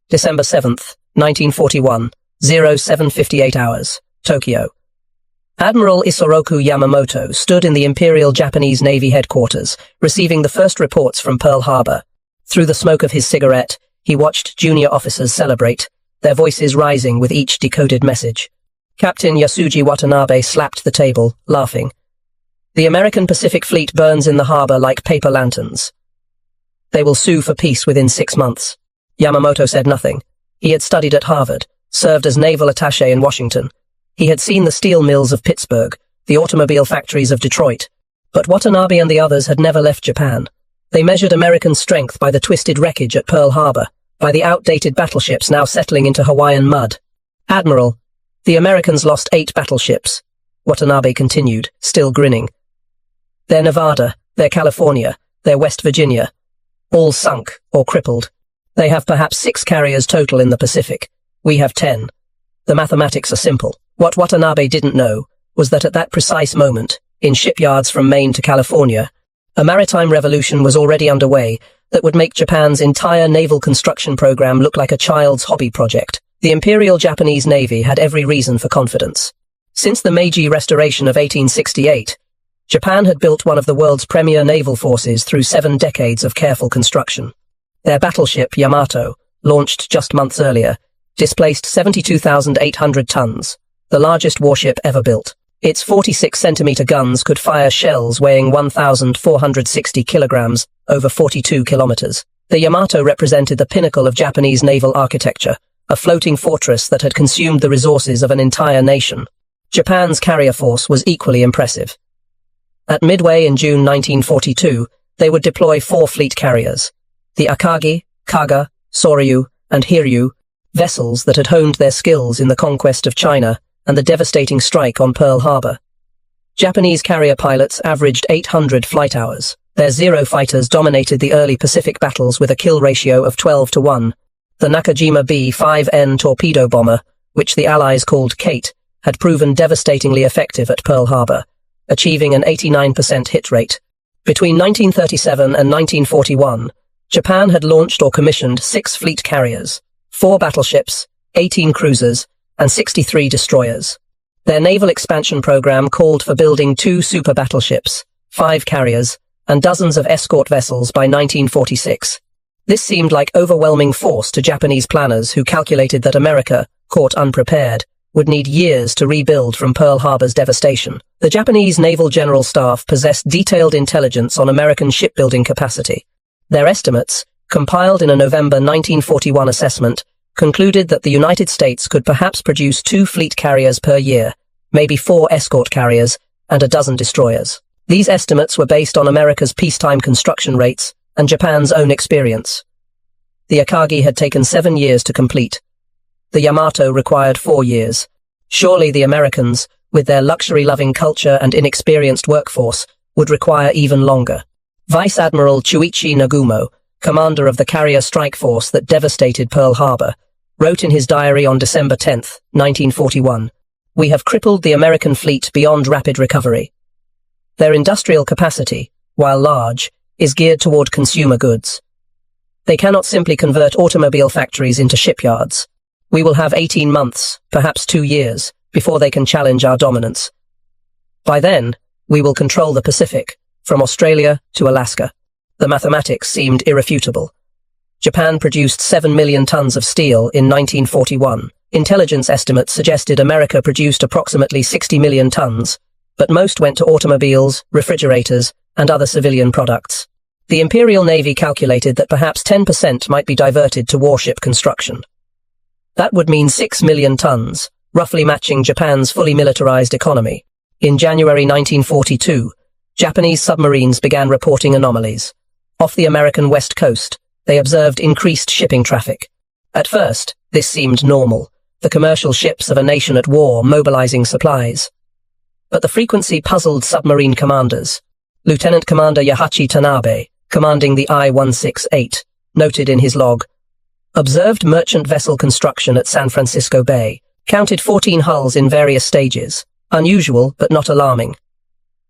December 7th, 1941, 07:58 hours, Tokyo. Admiral Isoroku Yamamoto stood in the Imperial Japanese Navy headquarters, receiving the first reports from Pearl Harbor. Through the smoke of his cigarette, he watched junior officers celebrate, their voices rising with each decoded message. Captain Yasuji Watanabe slapped the table, laughing. The American Pacific Fleet burns in the harbor like paper lanterns. They will sue for peace within 6 months. Yamamoto said nothing. He had studied at Harvard, served as naval attaché in Washington. He had seen the steel mills of Pittsburgh, the automobile factories of Detroit. But Watanabe and the others had never left Japan. They measured American strength by the twisted wreckage at Pearl Harbor, by the outdated battleships now settling into Hawaiian mud. Admiral, the Americans lost 8 battleships, Watanabe continued, still grinning. Their Nevada, their California, their West Virginia, all sunk or crippled. They have perhaps 6 carriers total in the Pacific. We have 10. The mathematics are simple. What Watanabe didn't know was that at that precise moment, in shipyards from Maine to California, a maritime revolution was already underway that would make Japan's entire naval construction program look like a child's hobby project. The Imperial Japanese Navy had every reason for confidence. Since the Meiji Restoration of 1868, Japan had built one of the world's premier naval forces through 7 decades of careful construction. Their battleship, Yamato, launched just months earlier, displaced 72,800 tons, the largest warship ever built. Its 46-centimeter guns could fire shells weighing 1,460 kilograms over 42 kilometers. The Yamato represented the pinnacle of Japanese naval architecture, a floating fortress that had consumed the resources of an entire nation. Japan's carrier force was equally impressive. At Midway in June 1942, they would deploy 4 fleet carriers, the Akagi, Kaga, Soryu, and Hiryu, vessels that had honed their skills in the conquest of China and the devastating strike on Pearl Harbor. Japanese carrier pilots averaged 800 flight hours. Their Zero fighters dominated the early Pacific battles with a kill ratio of 12-1. The Nakajima B-5N torpedo bomber, which the Allies called Kate, had proven devastatingly effective at Pearl Harbor, achieving an 89% hit rate. Between 1937 and 1941, Japan had launched or commissioned 6 fleet carriers, 4 battleships, 18 cruisers, and 63 destroyers. Their naval expansion program called for building 2 super battleships, 5 carriers, and dozens of escort vessels by 1946. This seemed like overwhelming force to Japanese planners who calculated that America, caught unprepared, would need years to rebuild from Pearl Harbor's devastation. The Japanese Naval General Staff possessed detailed intelligence on American shipbuilding capacity. Their estimates, compiled in a November 1941 assessment, concluded that the United States could perhaps produce 2 fleet carriers per year, maybe 4 escort carriers, and a dozen destroyers. These estimates were based on America's peacetime construction rates and Japan's own experience. The Akagi had taken 7 years to complete. The Yamato required 4 years. Surely the Americans, with their luxury-loving culture and inexperienced workforce, would require even longer. Vice Admiral Chuichi Nagumo, commander of the carrier strike force that devastated Pearl Harbor, wrote in his diary on December 10, 1941, "We have crippled the American fleet beyond rapid recovery. Their industrial capacity, while large, is geared toward consumer goods. They cannot simply convert automobile factories into shipyards. We will have 18 months, perhaps 2 years, before they can challenge our dominance. By then, we will control the Pacific, from Australia to Alaska." The mathematics seemed irrefutable. Japan produced 7 million tons of steel in 1941. Intelligence estimates suggested America produced approximately 60 million tons, but most went to automobiles, refrigerators, and other civilian products. The Imperial Navy calculated that perhaps 10% might be diverted to warship construction. That would mean 6 million tons, roughly matching Japan's fully militarized economy. In January 1942, Japanese submarines began reporting anomalies. Off the American west coast, they observed increased shipping traffic. At first, this seemed normal, the commercial ships of a nation at war mobilizing supplies. But the frequency puzzled submarine commanders. Lieutenant Commander Yahachi Tanabe, commanding the I-168, noted in his log, "Observed merchant vessel construction at San Francisco Bay, counted 14 hulls in various stages, unusual but not alarming.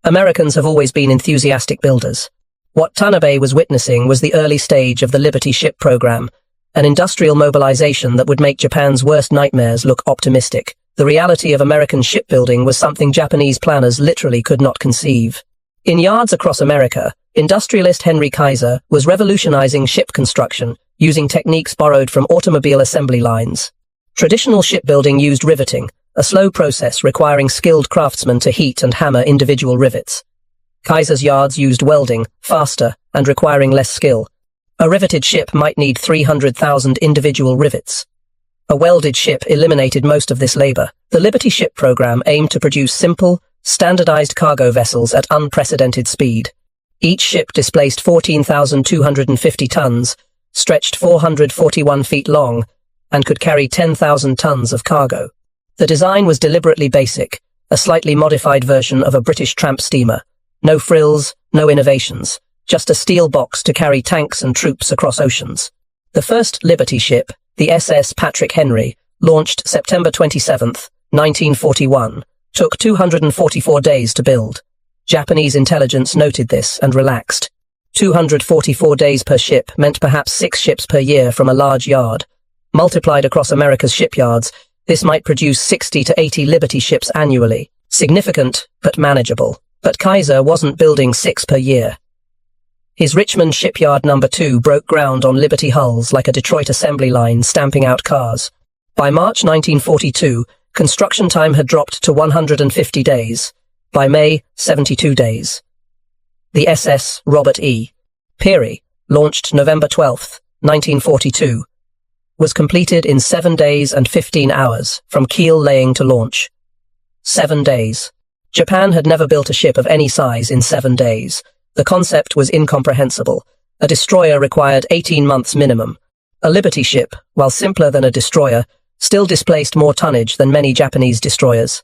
Americans have always been enthusiastic builders." What Tanabe was witnessing was the early stage of the Liberty ship program, an industrial mobilization that would make Japan's worst nightmares look optimistic. The reality of American shipbuilding was something Japanese planners literally could not conceive. In yards across America, industrialist Henry Kaiser was revolutionizing ship construction, using techniques borrowed from automobile assembly lines. Traditional shipbuilding used riveting, a slow process requiring skilled craftsmen to heat and hammer individual rivets. Kaiser's yards used welding, faster, and requiring less skill. A riveted ship might need 300,000 individual rivets. A welded ship eliminated most of this labor. The Liberty ship program aimed to produce simple, standardized cargo vessels at unprecedented speed. Each ship displaced 14,250 tons, stretched 441 feet long, and could carry 10,000 tons of cargo. The design was deliberately basic, a slightly modified version of a British tramp steamer. No frills, no innovations, just a steel box to carry tanks and troops across oceans. The first Liberty ship, the SS Patrick Henry, launched September 27, 1941, took 244 days to build. Japanese intelligence noted this and relaxed. 244 days per ship meant perhaps 6 ships per year from a large yard. Multiplied across America's shipyards, this might produce 60 to 80 Liberty ships annually. Significant, but manageable. But Kaiser wasn't building 6 per year. His Richmond Shipyard No. 2 broke ground on Liberty hulls like a Detroit assembly line stamping out cars. By March 1942, construction time had dropped to 150 days. By May, 72 days. The SS Robert E. Peary, launched November 12, 1942, was completed in 7 days and 15 hours, from keel laying to launch. 7 days. Japan had never built a ship of any size in 7 days. The concept was incomprehensible. A destroyer required 18 months minimum. A Liberty ship, while simpler than a destroyer, still displaced more tonnage than many Japanese destroyers.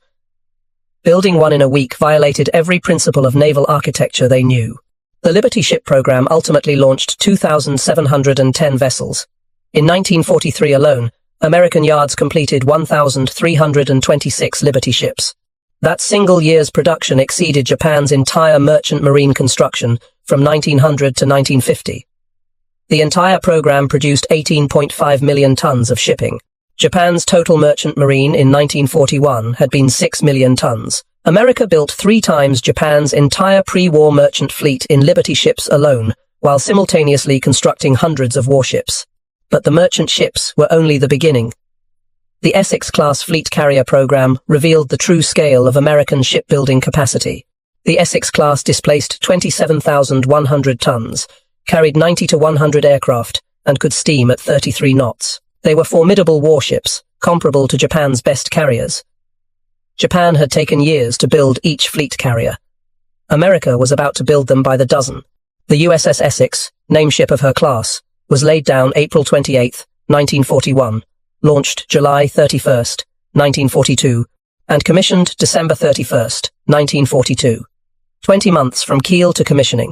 Building one in a week violated every principle of naval architecture they knew. The Liberty ship program ultimately launched 2,710 vessels. In 1943 alone, American yards completed 1,326 Liberty ships. That single year's production exceeded Japan's entire merchant marine construction from 1900 to 1950. The entire program produced 18.5 million tons of shipping. Japan's total merchant marine in 1941 had been 6 million tons. America built 3 times Japan's entire pre-war merchant fleet in Liberty ships alone, while simultaneously constructing hundreds of warships. But the merchant ships were only the beginning. The Essex-class fleet carrier program revealed the true scale of American shipbuilding capacity. The Essex-class displaced 27,100 tons, carried 90 to 100 aircraft, and could steam at 33 knots. They were formidable warships, comparable to Japan's best carriers. Japan had taken years to build each fleet carrier. America was about to build them by the dozen. The USS Essex, nameship of her class, was laid down April 28, 1941. Launched July 31, 1942, and commissioned December 31, 1942. 20 months from keel to commissioning.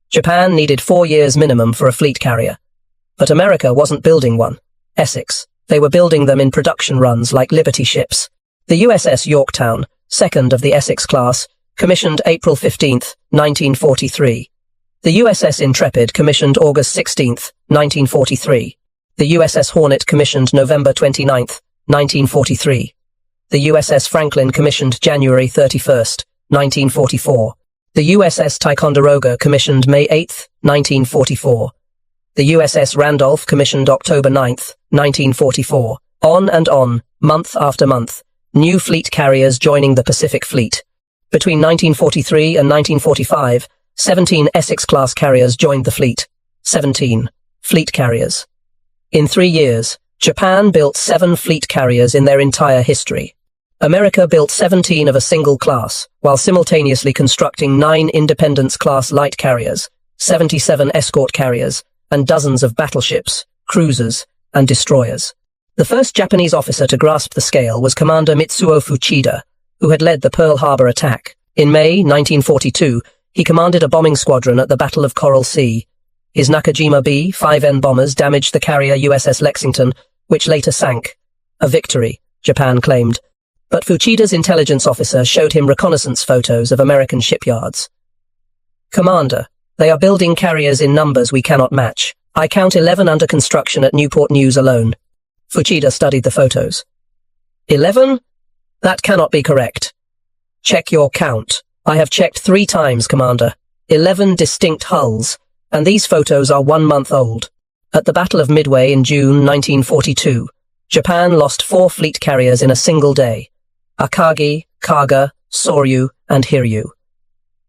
Japan needed 4 years minimum for a fleet carrier. But America wasn't building one. Essex. They were building them in production runs like Liberty ships. The USS Yorktown, second of the Essex class, commissioned April 15, 1943. The USS Intrepid commissioned August 16, 1943. The USS Hornet commissioned November 29, 1943. The USS Franklin commissioned January 31, 1944. The USS Ticonderoga commissioned May 8, 1944. The USS Randolph commissioned October 9, 1944. On and on, month after month, new fleet carriers joining the Pacific Fleet. Between 1943 and 1945, 17 Essex-class carriers joined the fleet. 17 fleet carriers. In 3 years, Japan built 7 fleet carriers in their entire history. America built 17 of a single class, while simultaneously constructing 9 Independence-class light carriers, 77 escort carriers, and dozens of battleships, cruisers, and destroyers. The first Japanese officer to grasp the scale was Commander Mitsuo Fuchida, who had led the Pearl Harbor attack. In May 1942, he commanded a bombing squadron at the Battle of Coral Sea. His Nakajima B-5N bombers damaged the carrier USS Lexington, which later sank. A victory, Japan claimed. But Fuchida's intelligence officer showed him reconnaissance photos of American shipyards. "Commander, they are building carriers in numbers we cannot match. I count 11 under construction at Newport News alone. Fuchida studied the photos. 11? That cannot be correct. Check your count. I have checked 3 times, Commander. 11 distinct hulls, and these photos are 1 month old. At the Battle of Midway in June 1942, Japan lost 4 fleet carriers in a single day: Akagi, Kaga, Soryu, and Hiryu.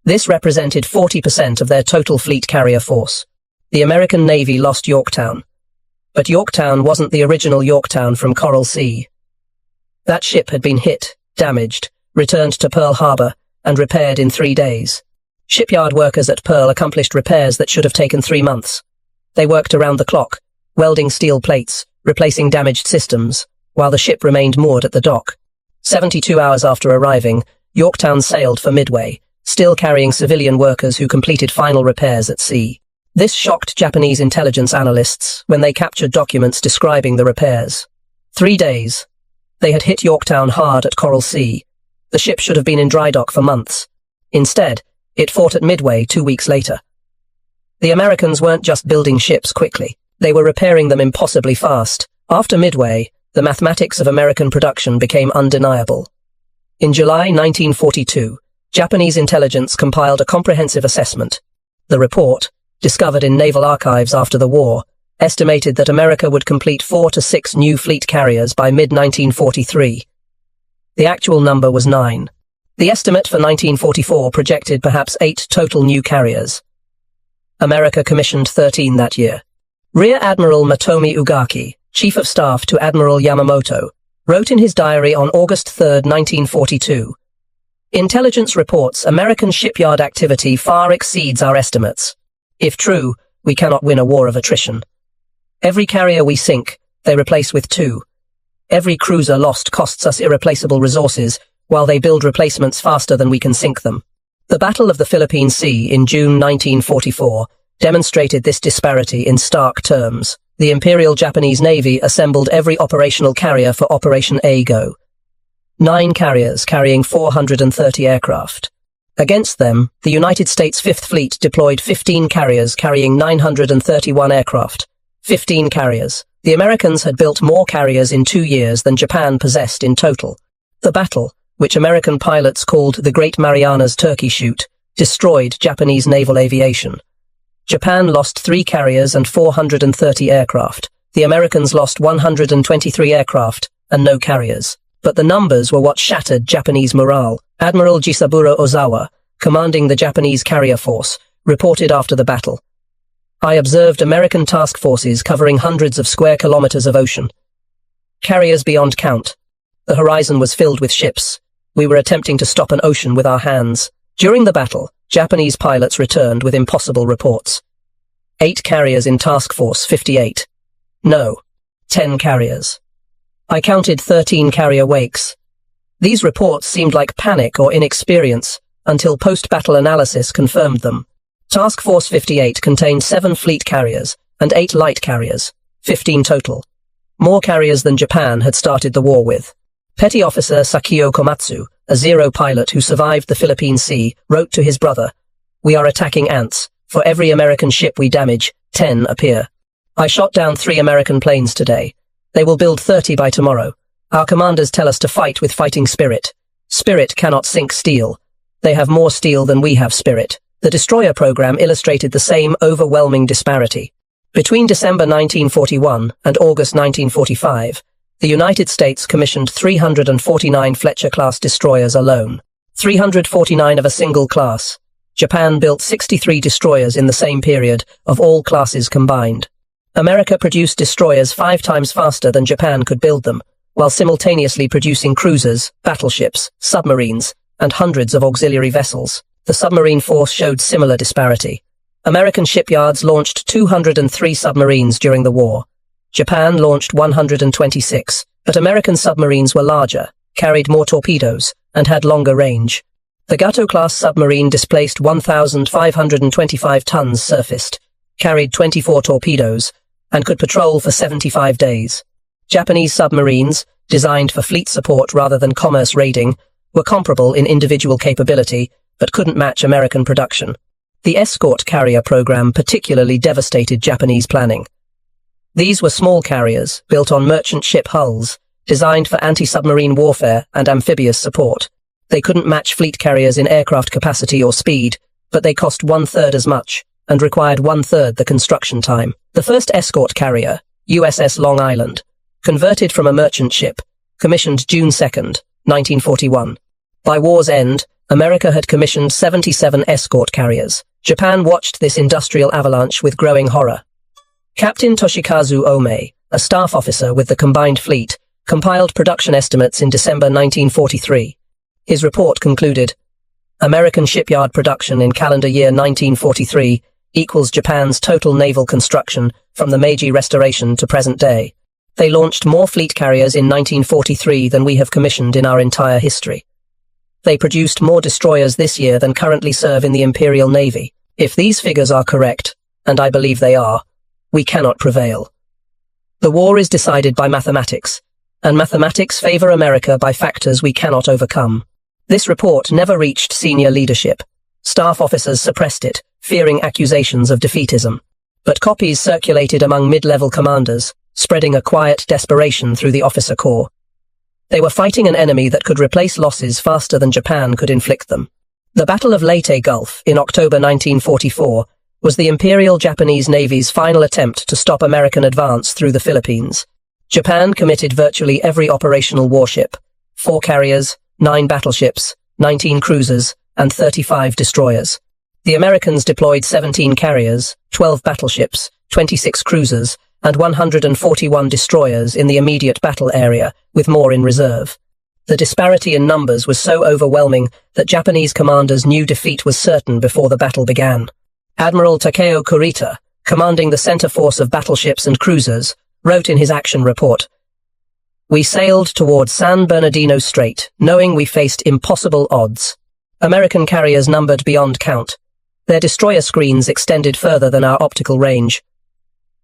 This represented 40% of their total fleet carrier force. The American Navy lost Yorktown. But Yorktown wasn't the original Yorktown from Coral Sea. That ship had been hit, damaged, returned to Pearl Harbor, and repaired in 3 days. Shipyard workers at Pearl accomplished repairs that should have taken 3 months. They worked around the clock, welding steel plates, replacing damaged systems, while the ship remained moored at the dock. 72 hours after arriving, Yorktown sailed for Midway, still carrying civilian workers who completed final repairs at sea. This shocked Japanese intelligence analysts when they captured documents describing the repairs. 3 days. They had hit Yorktown hard at Coral Sea. The ship should have been in dry dock for months. Instead, it fought at Midway 2 weeks later. The Americans weren't just building ships quickly. They were repairing them impossibly fast. After Midway, the mathematics of American production became undeniable. In July 1942, Japanese intelligence compiled a comprehensive assessment. The report, discovered in naval archives after the war, estimated that America would complete 4 to 6 new fleet carriers by mid-1943. The actual number was 9. The estimate for 1944 projected perhaps 8 total new carriers. America commissioned 13 that year. Rear Admiral Matomi Ugaki, Chief of Staff to Admiral Yamamoto, wrote in his diary on August 3, 1942, "Intelligence reports American shipyard activity far exceeds our estimates. If true, we cannot win a war of attrition. Every carrier we sink, they replace with 2. Every cruiser lost costs us irreplaceable resources, while they build replacements faster than we can sink them." The Battle of the Philippine Sea in June 1944 demonstrated this disparity in stark terms. The Imperial Japanese Navy assembled every operational carrier for Operation A-Go. 9 carriers carrying 430 aircraft. Against them, the United States Fifth Fleet deployed 15 carriers carrying 931 aircraft. 15 carriers. The Americans had built more carriers in 2 years than Japan possessed in total. The battle, which American pilots called the Great Marianas Turkey Shoot, destroyed Japanese naval aviation. Japan lost 3 carriers and 430 aircraft. The Americans lost 123 aircraft and no carriers. But the numbers were what shattered Japanese morale. Admiral Jisaburo Ozawa, commanding the Japanese carrier force, reported after the battle, "I observed American task forces covering hundreds of square kilometers of ocean. Carriers beyond count. The horizon was filled with ships. We were attempting to stop an ocean with our hands." During the battle, Japanese pilots returned with impossible reports. 8 carriers in Task Force 58. No. 10 carriers. I counted 13 carrier wakes. These reports seemed like panic or inexperience, until post-battle analysis confirmed them. Task Force 58 contained 7 fleet carriers and 8 light carriers, 15 total. More carriers than Japan had started the war with. Petty Officer Sakio Komatsu, a Zero pilot who survived the Philippine Sea, wrote to his brother, "We are attacking ants. For every American ship we damage, 10 appear. I shot down 3 American planes today. They will build 30 by tomorrow. Our commanders tell us to fight with fighting spirit. Spirit cannot sink steel. They have more steel than we have spirit." The destroyer program illustrated the same overwhelming disparity. Between December 1941 and August 1945, the United States commissioned 349 Fletcher-class destroyers alone. 349 of a single class. Japan built 63 destroyers in the same period, of all classes combined. America produced destroyers 5 times faster than Japan could build them, while simultaneously producing cruisers, battleships, submarines, and hundreds of auxiliary vessels. The submarine force showed similar disparity. American shipyards launched 203 submarines during the war. Japan launched 126, but American submarines were larger, carried more torpedoes, and had longer range. The Gato-class submarine displaced 1,525 tons surfaced, carried 24 torpedoes, and could patrol for 75 days. Japanese submarines, designed for fleet support rather than commerce raiding, were comparable in individual capability, but couldn't match American production. The escort carrier program particularly devastated Japanese planning. These were small carriers, built on merchant ship hulls, designed for anti-submarine warfare and amphibious support. They couldn't match fleet carriers in aircraft capacity or speed, but they cost 1/3 as much, and required 1/3 the construction time. The first escort carrier, USS Long Island, converted from a merchant ship, commissioned June 2, 1941. By war's end, America had commissioned 77 escort carriers. Japan watched this industrial avalanche with growing horror. Captain Toshikazu Ome, a staff officer with the combined fleet, compiled production estimates in December 1943. His report concluded, American shipyard production in calendar year 1943 equals Japan's total naval construction from the Meiji Restoration to present day. They launched more fleet carriers in 1943 than we have commissioned in our entire history. They produced more destroyers this year than currently serve in the Imperial Navy. If these figures are correct, and I believe they are, we cannot prevail. The war is decided by mathematics, and mathematics favor America by factors we cannot overcome. This report never reached senior leadership. Staff officers suppressed it, fearing accusations of defeatism. But copies circulated among mid-level commanders, spreading a quiet desperation through the officer corps. They were fighting an enemy that could replace losses faster than Japan could inflict them. The Battle of Leyte Gulf in October 1944 was the Imperial Japanese Navy's final attempt to stop American advance through the Philippines. Japan committed virtually every operational warship, 4 carriers, 9 battleships, 19 cruisers, and 35 destroyers. The Americans deployed 17 carriers, 12 battleships, 26 cruisers, and 141 destroyers in the immediate battle area, with more in reserve. The disparity in numbers was so overwhelming that Japanese commanders knew defeat was certain before the battle began. Admiral Takeo Kurita, commanding the center force of battleships and cruisers, wrote in his action report, "We sailed toward San Bernardino Strait, knowing we faced impossible odds. American carriers numbered beyond count. Their destroyer screens extended further than our optical range.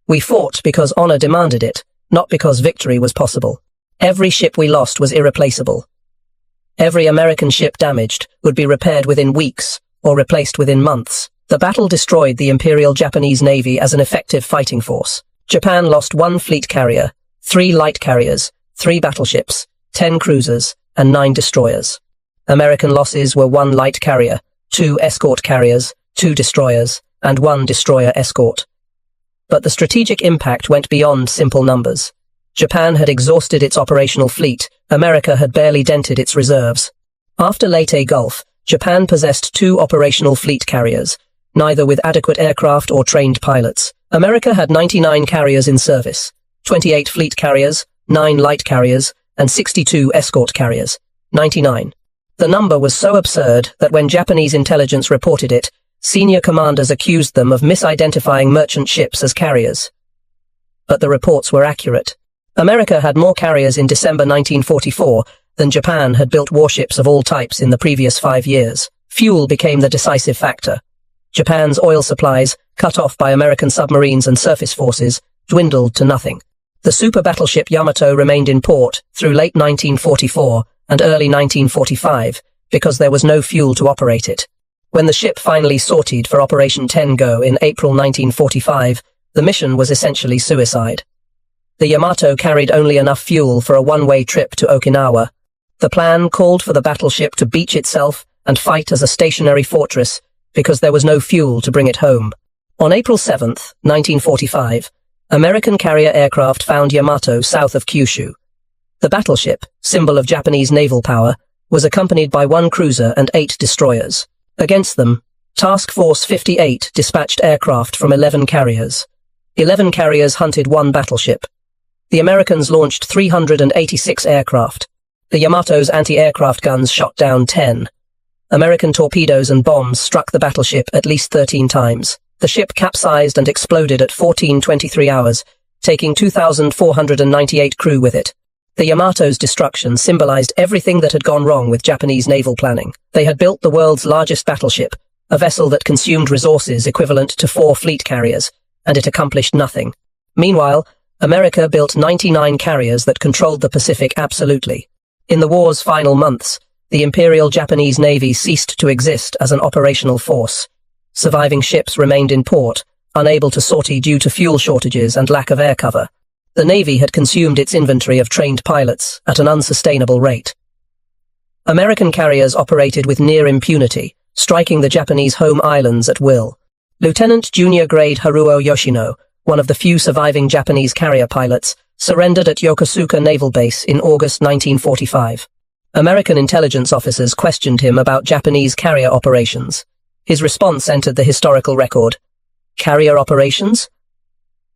We fought because honor demanded it, not because victory was possible. Every ship we lost was irreplaceable. Every American ship damaged would be repaired within weeks or replaced within months. The battle destroyed the Imperial Japanese Navy as an effective fighting force. Japan lost 1 fleet carrier, 3 light carriers, 3 battleships, 10 cruisers, and 9 destroyers. American losses were 1 light carrier, 2 escort carriers, 2 destroyers, and 1 destroyer escort. But the strategic impact went beyond simple numbers. Japan had exhausted its operational fleet. America had barely dented its reserves. After Leyte Gulf, Japan possessed 2 operational fleet carriers, neither with adequate aircraft or trained pilots. America had 99 carriers in service, 28 fleet carriers, 9 light carriers, and 62 escort carriers, 99. The number was so absurd that when Japanese intelligence reported it, senior commanders accused them of misidentifying merchant ships as carriers. But the reports were accurate. America had more carriers in December 1944 than Japan had built warships of all types in the previous 5 years. Fuel became the decisive factor. Japan's oil supplies, cut off by American submarines and surface forces, dwindled to nothing. The super battleship Yamato remained in port through late 1944 and early 1945 because there was no fuel to operate it. When the ship finally sortied for Operation Tengo in April 1945, the mission was essentially suicide. The Yamato carried only enough fuel for a one-way trip to Okinawa. The plan called for the battleship to beach itself and fight as a stationary fortress because there was no fuel to bring it home. On April 7, 1945, American carrier aircraft found Yamato south of Kyushu. The battleship, symbol of Japanese naval power, was accompanied by 1 cruiser and 8 destroyers. Against them, Task Force 58 dispatched aircraft from 11 carriers. 11 carriers hunted 1 battleship. The Americans launched 386 aircraft. The Yamato's anti-aircraft guns shot down 10. American torpedoes and bombs struck the battleship at least 13 times. The ship capsized and exploded at 14:23 hours, taking 2,498 crew with it. The Yamato's destruction symbolized everything that had gone wrong with Japanese naval planning. They had built the world's largest battleship, a vessel that consumed resources equivalent to 4 fleet carriers, and it accomplished nothing. Meanwhile, America built 99 carriers that controlled the Pacific absolutely. In the war's final months, the Imperial Japanese Navy ceased to exist as an operational force. Surviving ships remained in port, unable to sortie due to fuel shortages and lack of air cover. The Navy had consumed its inventory of trained pilots at an unsustainable rate. American carriers operated with near impunity, striking the Japanese home islands at will. Lieutenant Junior Grade Haruo Yoshino, one of the few surviving Japanese carrier pilots, surrendered at Yokosuka Naval Base in August 1945. American intelligence officers questioned him about Japanese carrier operations. His response entered the historical record. Carrier operations?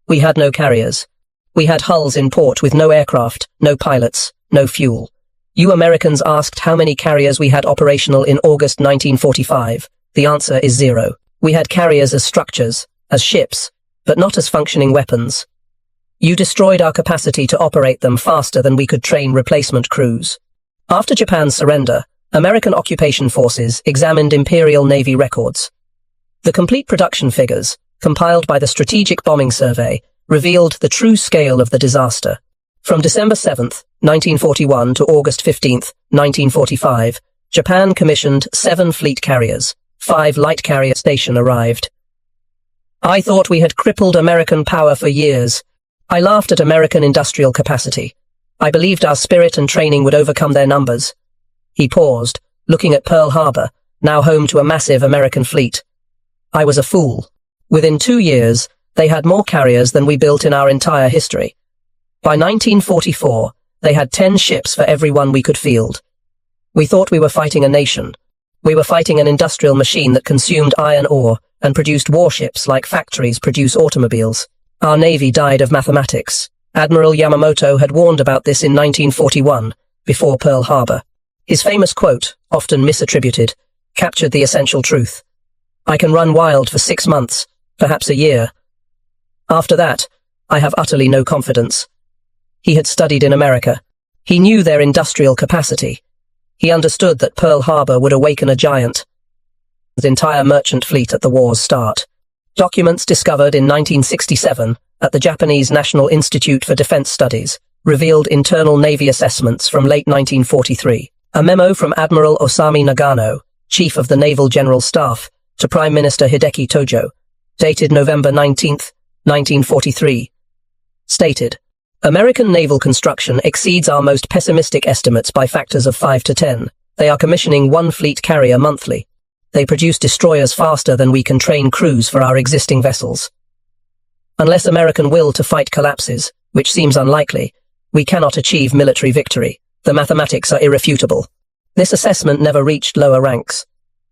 We had no carriers. We had hulls in port with no aircraft, no pilots, no fuel. You Americans asked how many carriers we had operational in August 1945. The answer is 0. We had carriers as structures, as ships, but not as functioning weapons. You destroyed our capacity to operate them faster than we could train replacement crews. After Japan's surrender, American occupation forces examined Imperial Navy records. The complete production figures, compiled by the Strategic Bombing Survey, revealed the true scale of the disaster. From December 7, 1941 to August 15, 1945, Japan commissioned 7 fleet carriers. 5 light carrier station arrived. I thought we had crippled American power for years. I laughed at American industrial capacity. I believed our spirit and training would overcome their numbers. He paused, looking at Pearl Harbor, now home to a massive American fleet. I was a fool. Within 2 years, they had more carriers than we built in our entire history. By 1944, they had 10 ships for every one we could field. We thought we were fighting a nation. We were fighting an industrial machine that consumed iron ore and produced warships like factories produce automobiles. Our Navy died of mathematics. Admiral Yamamoto had warned about this in 1941, before Pearl Harbor. His famous quote, often misattributed, captured the essential truth. I can run wild for 6 months, perhaps a year. After that, I have utterly no confidence. He had studied in America. He knew their industrial capacity. He understood that Pearl Harbor would awaken a giant. The entire merchant fleet at the war's start. Documents discovered in 1967 at the Japanese National Institute for Defense Studies revealed internal Navy assessments from late 1943. A memo from Admiral Osami Nagano, Chief of the Naval General Staff, to Prime Minister Hideki Tojo, dated November 19, 1943, stated, American naval construction exceeds our most pessimistic estimates by factors of 5 to 10. They are commissioning 1 fleet carrier monthly. They produce destroyers faster than we can train crews for our existing vessels. Unless American will to fight collapses, which seems unlikely, we cannot achieve military victory. The mathematics are irrefutable. This assessment never reached lower ranks.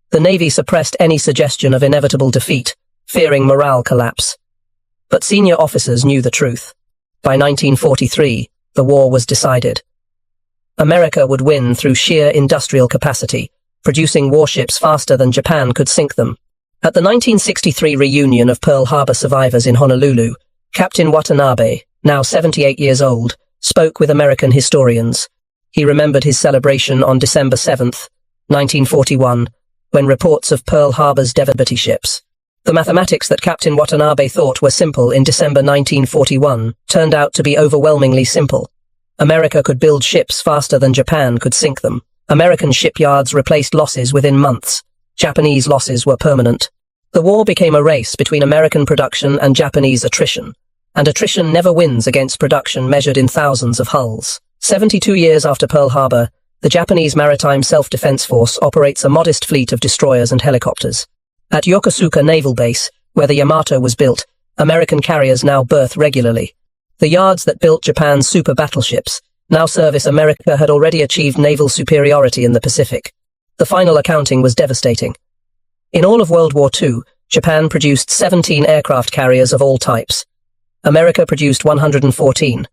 The Navy suppressed any suggestion of inevitable defeat, fearing morale collapse. But senior officers knew the truth. By 1943, the war was decided. America would win through sheer industrial capacity, producing warships faster than Japan could sink them. At the 1963 reunion of Pearl Harbor survivors in Honolulu, Captain Watanabe, now 78 years old, spoke with American historians. He remembered his celebration on December 7, 1941, when reports of Pearl Harbor's devastating ships. The mathematics that Captain Watanabe thought were simple in December 1941 turned out to be overwhelmingly simple. America could build ships faster than Japan could sink them. American shipyards replaced losses within months. Japanese losses were permanent. The war became a race between American production and Japanese attrition. And attrition never wins against production measured in thousands of hulls. 72 years after Pearl Harbor, the Japanese Maritime Self-Defense Force operates a modest fleet of destroyers and helicopters. At Yokosuka Naval Base, where the Yamato was built, American carriers now berth regularly. The yards that built Japan's super battleships now service America had already achieved naval superiority in the Pacific. The final accounting was devastating. In all of World War II, Japan produced 17 aircraft carriers of all types. America produced 114.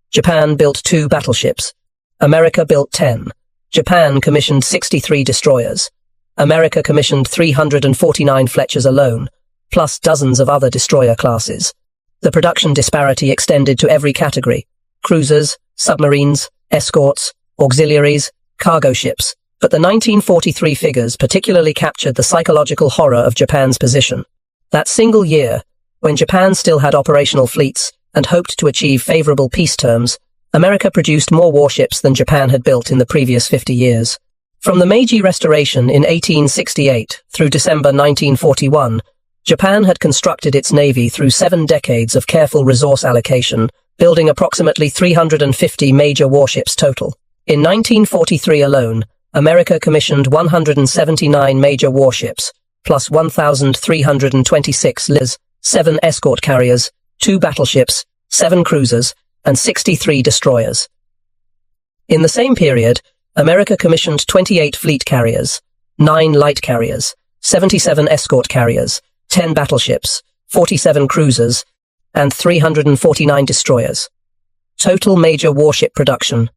Japan built 2 battleships. America built 10. Japan commissioned 63 destroyers. America commissioned 349 Fletchers alone, plus dozens of other destroyer classes. The production disparity extended to every category: cruisers, submarines, escorts, auxiliaries, cargo ships. But the 1943 figures particularly captured the psychological horror of Japan's position. That single year, when Japan still had operational fleets and hoped to achieve favorable peace terms, America produced more warships than Japan had built in the previous 50 years. From the Meiji Restoration in 1868 through December 1941, Japan had constructed its navy through 7 decades of careful resource allocation, building approximately 350 major warships total. In 1943 alone, America commissioned 179 major warships, plus 1,326 LIS, 7 escort carriers, 2 battleships, 7 cruisers, and 63 destroyers. In the same period, America commissioned 28 fleet carriers, 9 light carriers, 77 escort carriers, 10 battleships, 47 cruisers, and 349 destroyers. Total major warship production,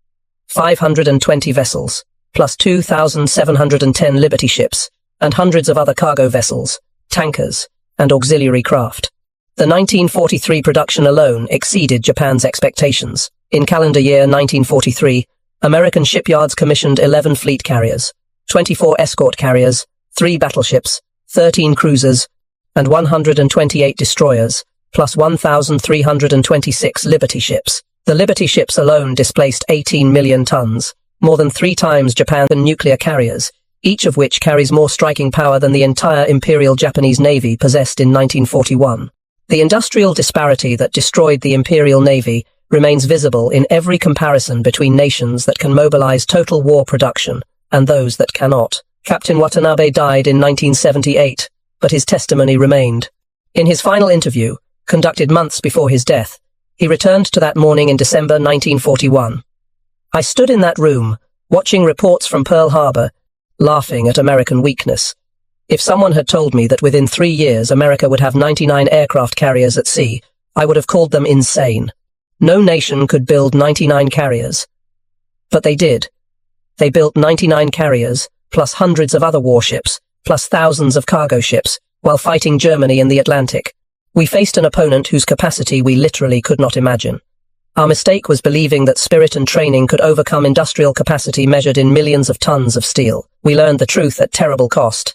520 vessels, plus 2,710 Liberty ships, and hundreds of other cargo vessels, tankers, and auxiliary craft. The 1943 production alone exceeded Japan's expectations. In calendar year 1943, American shipyards commissioned 11 fleet carriers, 24 escort carriers, 3 battleships, 13 cruisers, and 128 destroyers, plus 1,326 Liberty ships. The Liberty ships alone displaced 18 million tons, more than 3 times Japan's nuclear carriers, each of which carries more striking power than the entire Imperial Japanese Navy possessed in 1941. The industrial disparity that destroyed the Imperial Navy remains visible in every comparison between nations that can mobilize total war production and those that cannot. Captain Watanabe died in 1978, but his testimony remained. In his final interview, conducted months before his death, he returned to that morning in December 1941. I stood in that room, watching reports from Pearl Harbor, laughing at American weakness. If someone had told me that within 3 years America would have 99 aircraft carriers at sea, I would have called them insane. No nation could build 99 carriers. But they did. They built 99 carriers, plus hundreds of other warships, plus thousands of cargo ships, while fighting Germany in the Atlantic. We faced an opponent whose capacity we literally could not imagine. Our mistake was believing that spirit and training could overcome industrial capacity measured in millions of tons of steel. We learned the truth at terrible cost.